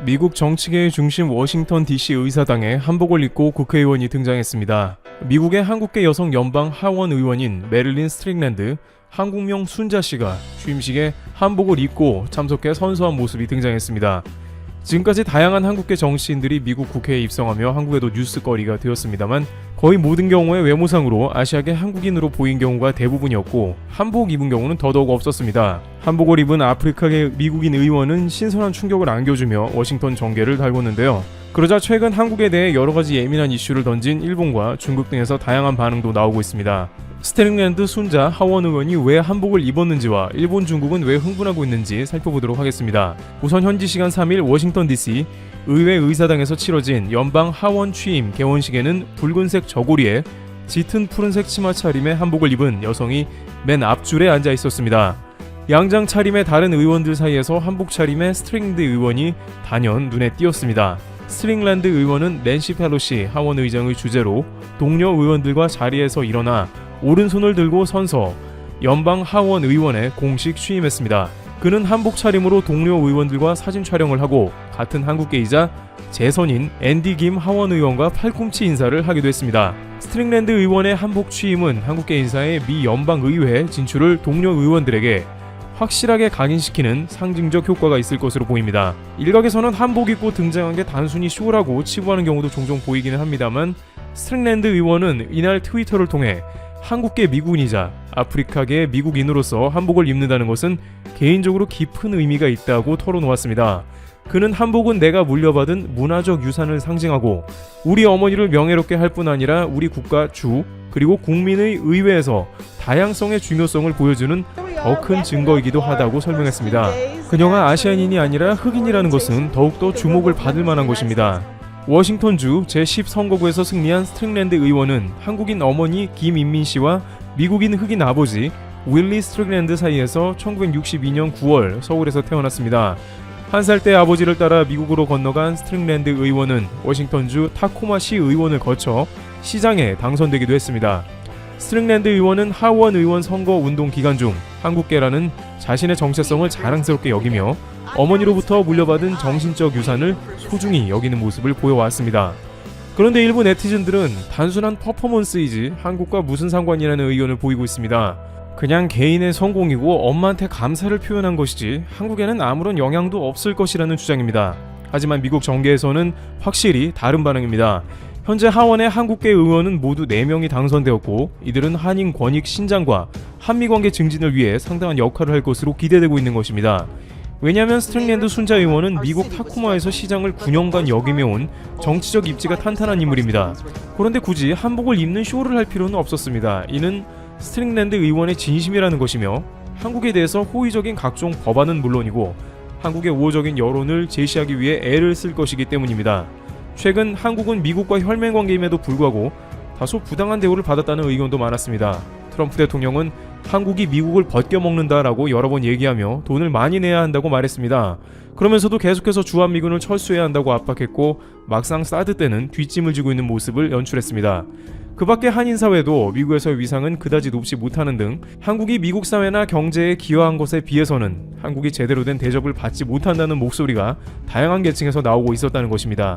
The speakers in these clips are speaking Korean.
미국 정치계의 중심 워싱턴 DC 의사당에 한복을 입고 국회의원이 등장했습니다. 미국의 한국계 여성 연방 하원 의원인 메릴린 스트릭랜드, 한국명 순자 씨가 취임식에 한복을 입고 참석해 선서한 모습이 등장했습니다. 지금까지 다양한 한국계 정치인들이 미국 국회에 입성하며 한국에도 뉴스거리가 되었습니다만 거의 모든 경우에 외모상으로 아시아계 한국인으로 보인 경우가 대부분이었고 한복 입은 경우는 더더욱 없었습니다. 한복을 입은 아프리카계 미국인 의원은 신선한 충격을 안겨주며 워싱턴 정계를 달궜는데요. 그러자 최근 한국에 대해 여러가지 예민한 이슈를 던진 일본과 중국 등에서 다양한 반응도 나오고 있습니다. 스트링랜드 순자 하원 의원이 왜 한복을 입었는지와 일본 중국은 왜 흥분하고 있는지 살펴보도록 하겠습니다. 우선 현지 시간 3일 워싱턴 DC 의회 의사당에서 치러진 연방 하원 취임 개원식에는 붉은색 저고리에 짙은 푸른색 치마 차림의 한복을 입은 여성이 맨 앞줄에 앉아 있었습니다. 양장 차림의 다른 의원들 사이에서 한복 차림의 스트링랜드 의원이 단연 눈에 띄었습니다. 스트링랜드 의원은 낸시 펠로시 하원 의장의 주재로 동료 의원들과 자리에서 일어나 오른손을 들고 선서 연방 하원 의원에 공식 취임했습니다. 그는 한복 차림으로 동료 의원들과 사진 촬영을 하고 같은 한국계이자 재선인 앤디 김 하원 의원과 팔꿈치 인사를 하기도 했습니다. 스트링랜드 의원의 한복 취임은 한국계 인사의 미 연방 의회 진출을 동료 의원들에게 확실하게 각인시키는 상징적 효과가 있을 것으로 보입니다. 일각에서는 한복 입고 등장한 게 단순히 쇼라고 치부하는 경우도 종종 보이기는 합니다만 스트링랜드 의원은 이날 트위터를 통해 한국계 미국인이자 아프리카계 미국인으로서 한복을 입는다는 것은 개인적으로 깊은 의미가 있다고 털어놓았습니다. 그는 한복은 내가 물려받은 문화적 유산을 상징하고 우리 어머니를 명예롭게 할 뿐 아니라 우리 국가 주 그리고 국민의 의회에서 다양성의 중요성을 보여주는 더 큰 증거이기도 하다고 설명했습니다. 그녀가 아시아인이 아니라 흑인이라는 것은 더욱더 주목을 받을 만한 것입니다. 워싱턴주 제10선거구에서 승리한 스트링랜드 의원은 한국인 어머니 김인민 씨와 미국인 흑인 아버지 윌리 스트링랜드 사이에서 1962년 9월 서울에서 태어났습니다. 1살 때 아버지를 따라 미국으로 건너간 스트링랜드 의원은 워싱턴주 타코마시 의원을 거쳐 시장에 당선되기도 했습니다. 스트링랜드 의원은 하원 의원 선거 운동 기간 중 한국계라는 자신의 정체성을 자랑스럽게 여기며 어머니로부터 물려받은 정신적 유산을 소중히 여기는 모습을 보여왔습니다. 그런데 일부 네티즌들은 단순한 퍼포먼스이지 한국과 무슨 상관이라는 의견을 보이고 있습니다. 그냥 개인의 성공이고 엄마한테 감사를 표현한 것이지 한국에는 아무런 영향도 없을 것이라는 주장입니다. 하지만 미국 정계에서는 확실히 다른 반응입니다. 현재 하원의 한국계 의원은 모두 4명이 당선되었고 이들은 한인 권익 신장과 한미관계 증진을 위해 상당한 역할을 할 것으로 기대되고 있는 것입니다. 왜냐하면 스트링랜드 순자 의원은 미국 타쿠마에서 시장을 9년간 역임해온 정치적 입지가 탄탄한 인물입니다. 그런데 굳이 한복을 입는 쇼를 할 필요는 없었습니다. 이는 스트링랜드 의원의 진심이라는 것이며 한국에 대해서 호의적인 각종 법안은 물론이고 한국의 우호적인 여론을 제시하기 위해 애를 쓸 것이기 때문입니다. 최근 한국은 미국과 혈맹관계임에도 불구하고 다소 부당한 대우를 받았다는 의견도 많았습니다. 트럼프 대통령은 한국이 미국을 벗겨먹는다라고 여러 번 얘기하며 돈을 많이 내야 한다고 말했습니다. 그러면서도 계속해서 주한미군을 철수해야 한다고 압박했고 막상 사드 때는 뒷짐을 지고 있는 모습을 연출했습니다. 그 밖에 한인사회도 미국에서의 위상은 그다지 높지 못하는 등 한국이 미국 사회나 경제에 기여한 것에 비해서는 한국이 제대로 된 대접을 받지 못한다는 목소리가 다양한 계층에서 나오고 있었다는 것입니다.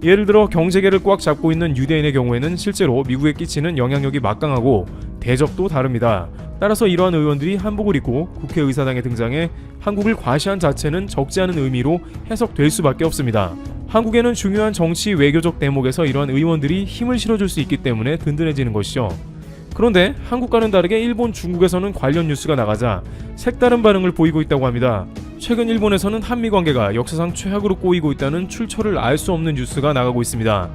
예를 들어 경제계를 꽉 잡고 있는 유대인의 경우에는 실제로 미국에 끼치는 영향력이 막강하고 대접도 다릅니다. 따라서 이러한 의원들이 한복을 입고 국회의사당에 등장해 한국을 과시한 자체는 적지 않은 의미로 해석될 수밖에 없습니다. 한국에는 중요한 정치 외교적 대목에서 이러한 의원들이 힘을 실어줄 수 있기 때문에 든든해지는 것이죠. 그런데 한국과는 다르게 일본, 중국에서는 관련 뉴스가 나가자 색다른 반응을 보이고 있다고 합니다. 최근 일본에서는 한미관계가 역사상 최악으로 꼬이고 있다는 출처를 알 수 없는 뉴스가 나가고 있습니다.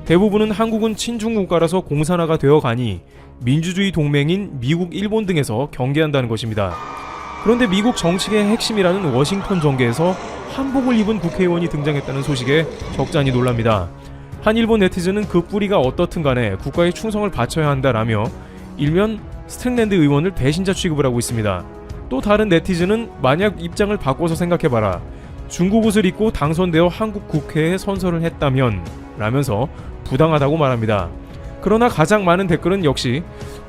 대부분은 한국은 친중국가라서 공산화가 되어가니 민주주의 동맹인 미국, 일본 등에서 경계한다는 것입니다. 그런데 미국 정치계의 핵심이라는 워싱턴 정계에서 한복을 입은 국회의원이 등장했다는 소식에 적잖이 놀랍니다. 한 일본 네티즌은 그 뿌리가 어떻든 간에 국가에 충성을 바쳐야 한다라며 일면 스트링랜드 의원을 배신자 취급을 하고 있습니다. 또 다른 네티즌은 만약 입장을 바꿔서 생각해봐라. 중국 옷을 입고 당선되어 한국 국회에 선서를 했다면 라면서 부당하다고 말합니다. 그러나 가장 많은 댓글은 역시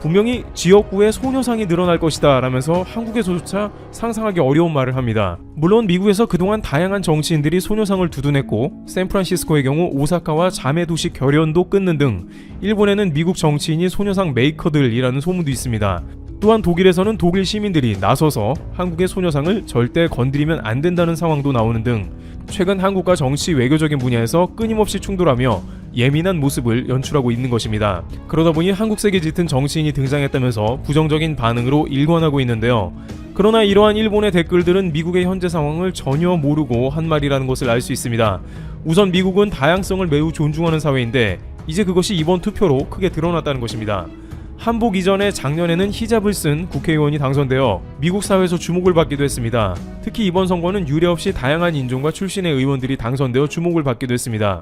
분명히 지역구에 소녀상이 늘어날 것이다 라면서 한국에서조차 상상하기 어려운 말을 합니다. 물론 미국에서 그동안 다양한 정치인들이 소녀상을 두둔했고 샌프란시스코의 경우 오사카와 자매 도시 결연도 끊는 등 일본에는 미국 정치인이 소녀상 메이커들이라는 소문도 있습니다. 또한 독일에서는 독일 시민들이 나서서 한국의 소녀상을 절대 건드리면 안 된다는 상황도 나오는 등 최근 한국과 정치 외교적인 분야에서 끊임없이 충돌하며 예민한 모습을 연출하고 있는 것입니다. 그러다 보니 한국색이 짙은 정치인이 등장했다면서 부정적인 반응으로 일관하고 있는데요. 그러나 이러한 일본의 댓글들은 미국의 현재 상황을 전혀 모르고 한 말이라는 것을 알 수 있습니다. 우선 미국은 다양성을 매우 존중하는 사회인데 이제 그것이 이번 투표로 크게 드러났다는 것입니다. 한복 이전에 작년에는 히잡을 쓴 국회의원이 당선되어 미국 사회에서 주목을 받기도 했습니다. 특히 이번 선거는 유례없이 다양한 인종과 출신의 의원들이 당선되어 주목을 받기도 했습니다.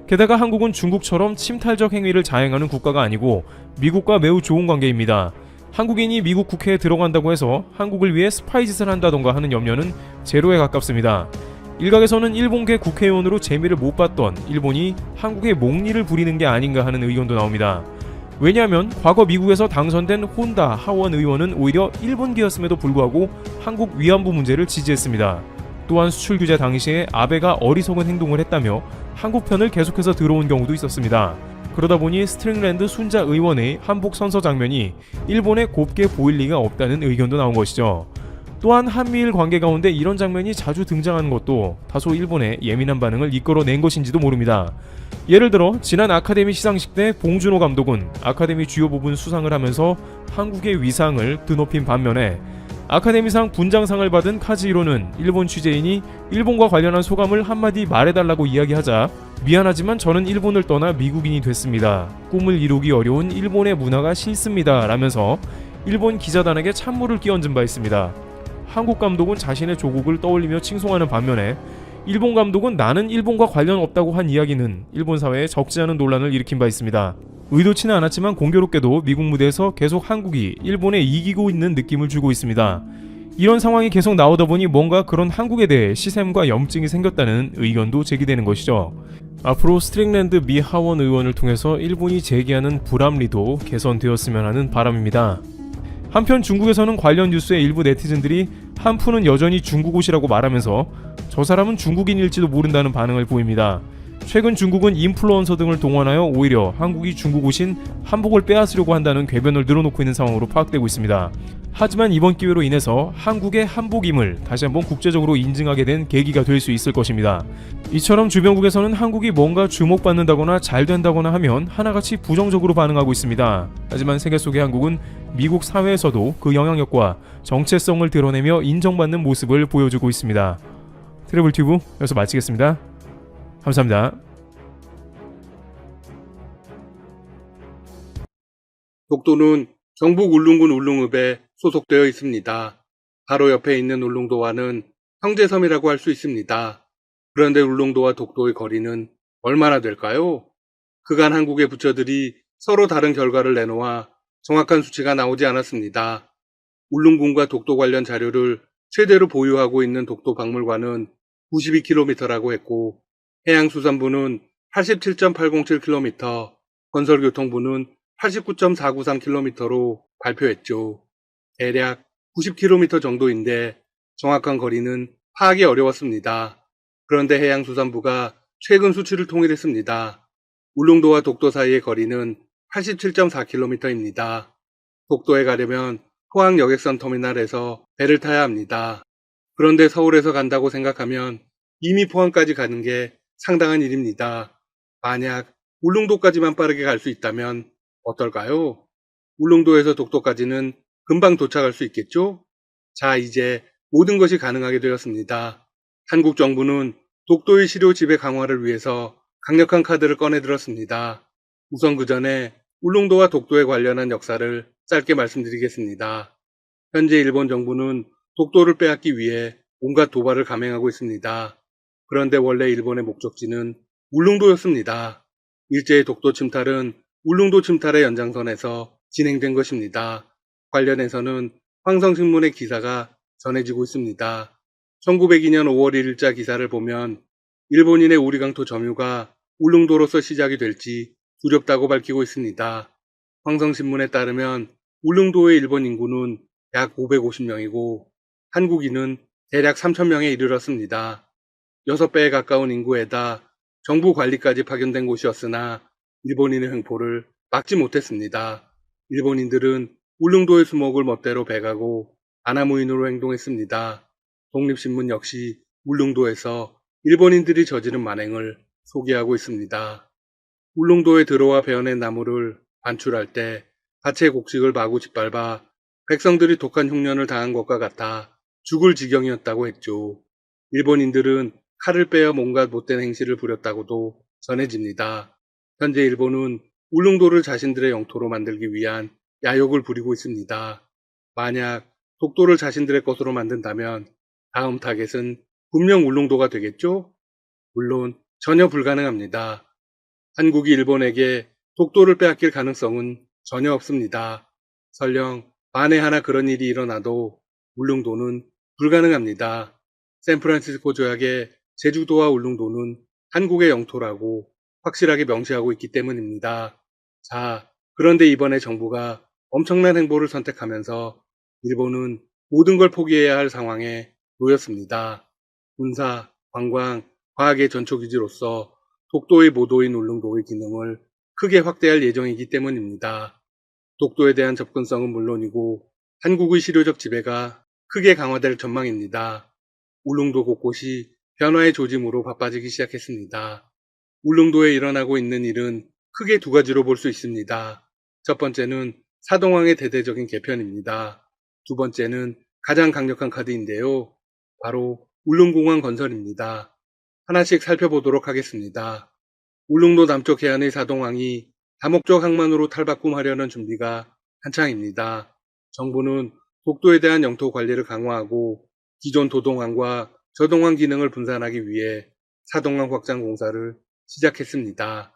게다가 한국은 중국처럼 침탈적 행위를 자행하는 국가가 아니고 미국과 매우 좋은 관계입니다. 한국인이 미국 국회에 들어간다고 해서 한국을 위해 스파이 짓을 한다던가 하는 염려는 제로에 가깝습니다. 일각에서는 일본계 국회의원으로 재미를 못 봤던 일본이 한국에 목리를 부리는 게 아닌가 하는 의견도 나옵니다. 왜냐하면 과거 미국에서 당선된 혼다 하원 의원은 오히려 일본계였음에도 불구하고 한국 위안부 문제를 지지했습니다. 또한 수출 규제 당시에 아베가 어리석은 행동을 했다며 한국 편을 계속해서 들어온 경우도 있었습니다. 그러다 보니 스트링랜드 순자 의원의 한복 선서 장면이 일본에 곱게 보일 리가 없다는 의견도 나온 것이죠. 또한 한미일 관계 가운데 이런 장면이 자주 등장하는 것도 다소 일본의 예민한 반응을 이끌어낸 것인지도 모릅니다. 예를 들어 지난 아카데미 시상식 때 봉준호 감독은 아카데미 주요 부분 수상을 하면서 한국의 위상을 드높인 반면에 아카데미상 분장상을 받은 카즈히로는 일본 취재인이 일본과 관련한 소감을 한마디 말해달라고 이야기하자 미안하지만 저는 일본을 떠나 미국인이 됐습니다. 꿈을 이루기 어려운 일본의 문화가 싫습니다 라면서 일본 기자단에게 찬물을 끼얹은 바 있습니다. 한국 감독은 자신의 조국을 떠올리며 칭송하는 반면에 일본 감독은 나는 일본과 관련 없다고 한 이야기는 일본 사회에 적지 않은 논란을 일으킨 바 있습니다. 의도치는 않았지만 공교롭게도 미국 무대에서 계속 한국이 일본에 이기고 있는 느낌을 주고 있습니다. 이런 상황이 계속 나오다 보니 뭔가 그런 한국에 대해 시샘과 염증이 생겼다는 의견도 제기되는 것이죠. 앞으로 스트링랜드 미 하원 의원을 통해서 일본이 제기하는 불합리도 개선되었으면 하는 바람입니다. 한편 중국에서는 관련 뉴스에 일부 네티즌들이 한푸는 여전히 중국 옷이라고 말하면서 저 사람은 중국인일지도 모른다는 반응을 보입니다. 최근 중국은 인플루언서 등을 동원하여 오히려 한국이 중국 옷인 한복을 빼앗으려고 한다는 궤변을 늘어놓고 있는 상황으로 파악되고 있습니다. 하지만 이번 기회로 인해서 한국의 한복임을 다시 한번 국제적으로 인증하게 된 계기가 될 수 있을 것입니다. 이처럼 주변국에서는 한국이 뭔가 주목받는다거나 잘 된다거나 하면 하나같이 부정적으로 반응하고 있습니다. 하지만 세계 속의 한국은 미국 사회에서도 그 영향력과 정체성을 드러내며 인정받는 모습을 보여주고 있습니다. 트래블튜브 여기서 마치겠습니다. 감사합니다. 독도는 경북 울릉군 울릉읍에 소속되어 있습니다. 바로 옆에 있는 울릉도와는 형제섬이라고 할 수 있습니다. 그런데 울릉도와 독도의 거리는 얼마나 될까요? 그간 한국의 부처들이 서로 다른 결과를 내놓아 정확한 수치가 나오지 않았습니다. 울릉군과 독도 관련 자료를 최대로 보유하고 있는 독도박물관은 92km라고 했고 해양수산부는 87.807km, 건설교통부는 89.493km로 발표했죠. 대략 90km 정도인데 정확한 거리는 파악이 어려웠습니다. 그런데 해양수산부가 최근 수치를 통일했습니다. 울릉도와 독도 사이의 거리는 87.4km입니다. 독도에 가려면 포항 여객선 터미널에서 배를 타야 합니다. 그런데 서울에서 간다고 생각하면 이미 포항까지 가는 게 상당한 일입니다. 만약 울릉도까지만 빠르게 갈 수 있다면 어떨까요? 울릉도에서 독도까지는 금방 도착할 수 있겠죠? 자, 이제 모든 것이 가능하게 되었습니다. 한국 정부는 독도의 실효 지배 강화를 위해서 강력한 카드를 꺼내 들었습니다. 우선 그 전에 울릉도와 독도에 관련한 역사를 짧게 말씀드리겠습니다. 현재 일본 정부는 독도를 빼앗기 위해 온갖 도발을 감행하고 있습니다. 그런데 원래 일본의 목적지는 울릉도였습니다. 일제의 독도 침탈은 울릉도 침탈의 연장선에서 진행된 것입니다. 관련해서는 황성신문의 기사가 전해지고 있습니다. 1902년 5월 1일자 기사를 보면 일본인의 우리강토 점유가 울릉도로서 시작이 될지 두렵다고 밝히고 있습니다. 황성신문에 따르면 울릉도의 일본 인구는 약 550명이고 한국인은 대략 3,000명에 이르렀습니다. 6배에 가까운 인구에다 정부 관리까지 파견된 곳이었으나 일본인의 횡포를 막지 못했습니다. 일본인들은 울릉도의 수목을 멋대로 베가고 아나무인으로 행동했습니다. 독립신문 역시 울릉도에서 일본인들이 저지른 만행을 소개하고 있습니다. 울릉도에 들어와 베어낸 나무를 반출할 때 밭의 곡식을 마구 짓밟아 백성들이 독한 흉년을 당한 것과 같아 죽을 지경이었다고 했죠. 일본인들은 칼을 빼어 뭔가 못된 행실을 부렸다고도 전해집니다. 현재 일본은 울릉도를 자신들의 영토로 만들기 위한 야욕을 부리고 있습니다. 만약 독도를 자신들의 것으로 만든다면 다음 타겟은 분명 울릉도가 되겠죠? 물론 전혀 불가능합니다. 한국이 일본에게 독도를 빼앗길 가능성은 전혀 없습니다. 설령 만에 하나 그런 일이 일어나도 울릉도는 불가능합니다. 샌프란시스코 조약의 제주도와 울릉도는 한국의 영토라고 확실하게 명시하고 있기 때문입니다. 자, 그런데 이번에 정부가 엄청난 행보를 선택하면서 일본은 모든 걸 포기해야 할 상황에 놓였습니다. 군사, 관광, 과학의 전초기지로서 독도의 모도인 울릉도의 기능을 크게 확대할 예정이기 때문입니다. 독도에 대한 접근성은 물론이고 한국의 실효적 지배가 크게 강화될 전망입니다. 울릉도 곳곳이 변화의 조짐으로 바빠지기 시작했습니다. 울릉도에 일어나고 있는 일은 크게 두 가지로 볼 수 있습니다. 첫 번째는 사동항의 대대적인 개편입니다. 두 번째는 가장 강력한 카드인데요. 바로 울릉공항 건설입니다. 하나씩 살펴보도록 하겠습니다. 울릉도 남쪽 해안의 사동항이 다목적 항만으로 탈바꿈하려는 준비가 한창입니다. 정부는 독도에 대한 영토 관리를 강화하고 기존 도동항과 저동항 기능을 분산하기 위해 사동항 확장 공사를 시작했습니다.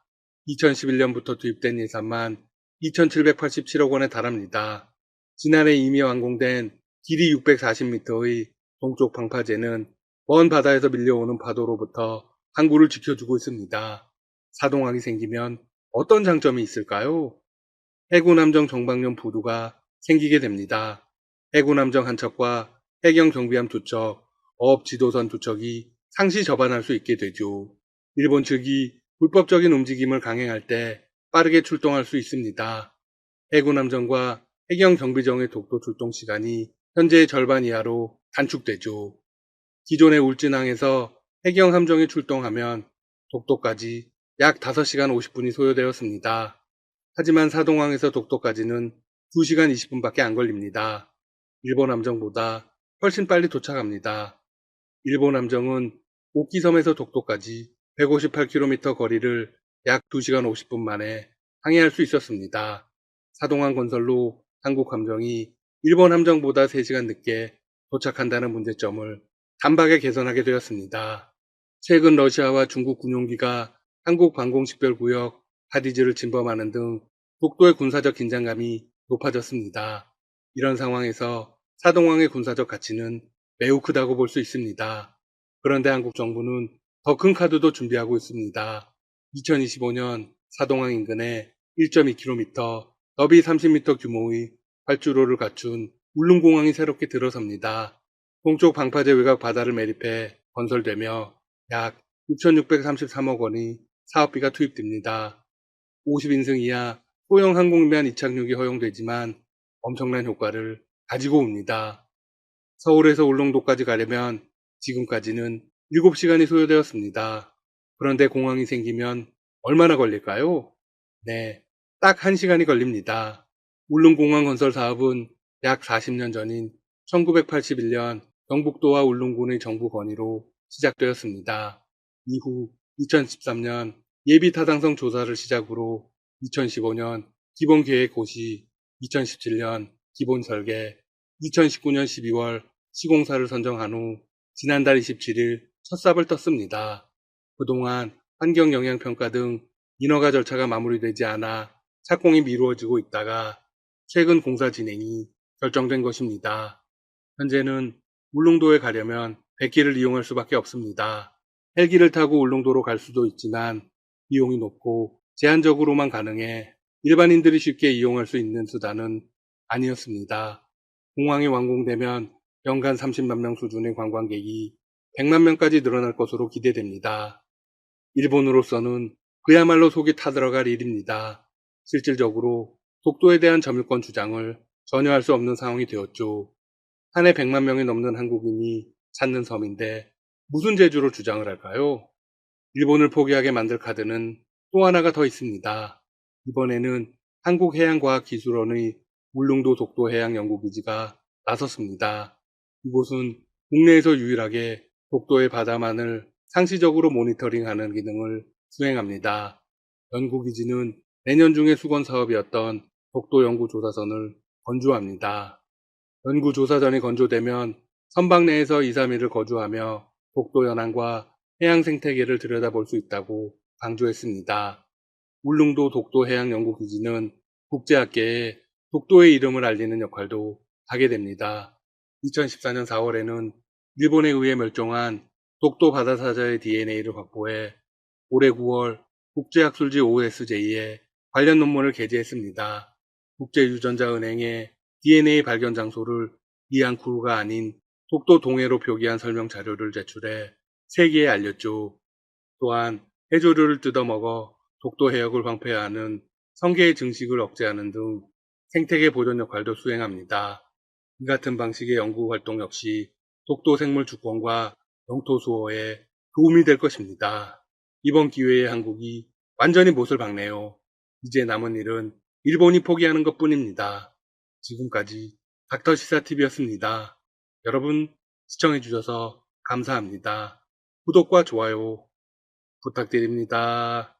2011년부터 투입된 예산만 2,787억 원에 달합니다. 지난해 이미 완공된 길이 640m의 동쪽 방파제는 먼 바다에서 밀려오는 파도로부터 항구를 지켜주고 있습니다. 사동항이 생기면 어떤 장점이 있을까요? 해군함정 정박용 부두가 생기게 됩니다. 해군함정 한 척과 해경 정비함 두 척, 어업 지도선 두 척이 상시 접안할 수 있게 되죠. 일본 측이 불법적인 움직임을 강행할 때 빠르게 출동할 수 있습니다. 해군함정과 해경 경비정의 독도 출동 시간이 현재의 절반 이하로 단축되죠. 기존의 울진항에서 해경 함정이 출동하면 독도까지 약 5시간 50분이 소요되었습니다. 하지만 사동항에서 독도까지는 2시간 20분밖에 안 걸립니다. 일본 함정보다 훨씬 빨리 도착합니다. 일본 함정은 옥기섬에서 독도까지 158km 거리를 약 2시간 50분 만에 항해할 수 있었습니다. 사동항 건설로 한국 함정이 일본 함정보다 3시간 늦게 도착한다는 문제점을 단박에 개선하게 되었습니다. 최근 러시아와 중국 군용기가 한국 방공식별구역 하디즈를 침범하는 등 독도의 군사적 긴장감이 높아졌습니다. 이런 상황에서 사동항의 군사적 가치는 매우 크다고 볼 수 있습니다. 그런데 한국 정부는 더 큰 카드도 준비하고 있습니다. 2025년 사동항 인근에 1.2km, 너비 30m 규모의 활주로를 갖춘 울릉공항이 새롭게 들어섭니다. 동쪽 방파제 외곽 바다를 매립해 건설되며 약 6,633억 원의 사업비가 투입됩니다. 50인승 이하 소형 항공면 이착륙이 허용되지만 엄청난 효과를 가지고 옵니다. 서울에서 울릉도까지 가려면 지금까지는 7시간이 소요되었습니다. 그런데 공항이 생기면 얼마나 걸릴까요? 네, 딱 1시간이 걸립니다. 울릉공항 건설 사업은 약 40년 전인 1981년 경북도와 울릉군의 정부 건의로 시작되었습니다. 이후 2013년 예비 타당성 조사를 시작으로 2015년 기본 계획 고시, 2017년 기본 설계, 2019년 12월 시공사를 선정한 후 지난달 27일 첫 삽을 떴습니다. 그동안 환경영향평가 등 인허가 절차가 마무리되지 않아 착공이 미루어지고 있다가 최근 공사 진행이 결정된 것입니다. 현재는 울릉도에 가려면 백기를 이용할 수밖에 없습니다. 헬기를 타고 울릉도로 갈 수도 있지만 비용이 높고 제한적으로만 가능해 일반인들이 쉽게 이용할 수 있는 수단은 아니었습니다. 공항이 완공되면 연간 30만 명 수준의 관광객이 100만 명까지 늘어날 것으로 기대됩니다. 일본으로서는 그야말로 속이 타들어갈 일입니다. 실질적으로 독도에 대한 점유권 주장을 전혀 할 수 없는 상황이 되었죠. 한 해 100만 명이 넘는 한국인이 찾는 섬인데 무슨 재주로 주장을 할까요? 일본을 포기하게 만들 카드는 또 하나가 더 있습니다. 이번에는 한국해양과학기술원의 울릉도 독도 해양연구기지가 나섰습니다. 이곳은 국내에서 유일하게 독도의 바다만을 상시적으로 모니터링하는 기능을 수행합니다. 연구기지는 내년 중에 수건 사업이었던 독도 연구조사선을 건조합니다. 연구조사선이 건조되면 선박 내에서 2, 3일을 거주하며 독도 현황과 해양 생태계를 들여다볼 수 있다고 강조했습니다. 울릉도 독도해양연구기지는 국제학계에 독도의 이름을 알리는 역할도 하게 됩니다. 2014년 4월에는 일본에 의해 멸종한 독도 바다사자의 DNA를 확보해 올해 9월 국제학술지 OSJ에 관련 논문을 게재했습니다. 국제유전자은행에 DNA 발견 장소를 이안쿠루가 아닌 독도 동해로 표기한 설명 자료를 제출해 세계에 알렸죠. 또한 해조류를 뜯어먹어 독도 해역을 황폐화하는 성게의 증식을 억제하는 등 생태계 보존 역할도 수행합니다. 이 같은 방식의 연구 활동 역시 독도 생물 주권과 영토 수호에 도움이 될 것입니다. 이번 기회에 한국이 완전히 못을 박네요. 이제 남은 일은 일본이 포기하는 것뿐입니다. 지금까지 닥터시사TV였습니다. 여러분 시청해주셔서 감사합니다. 구독과 좋아요 부탁드립니다.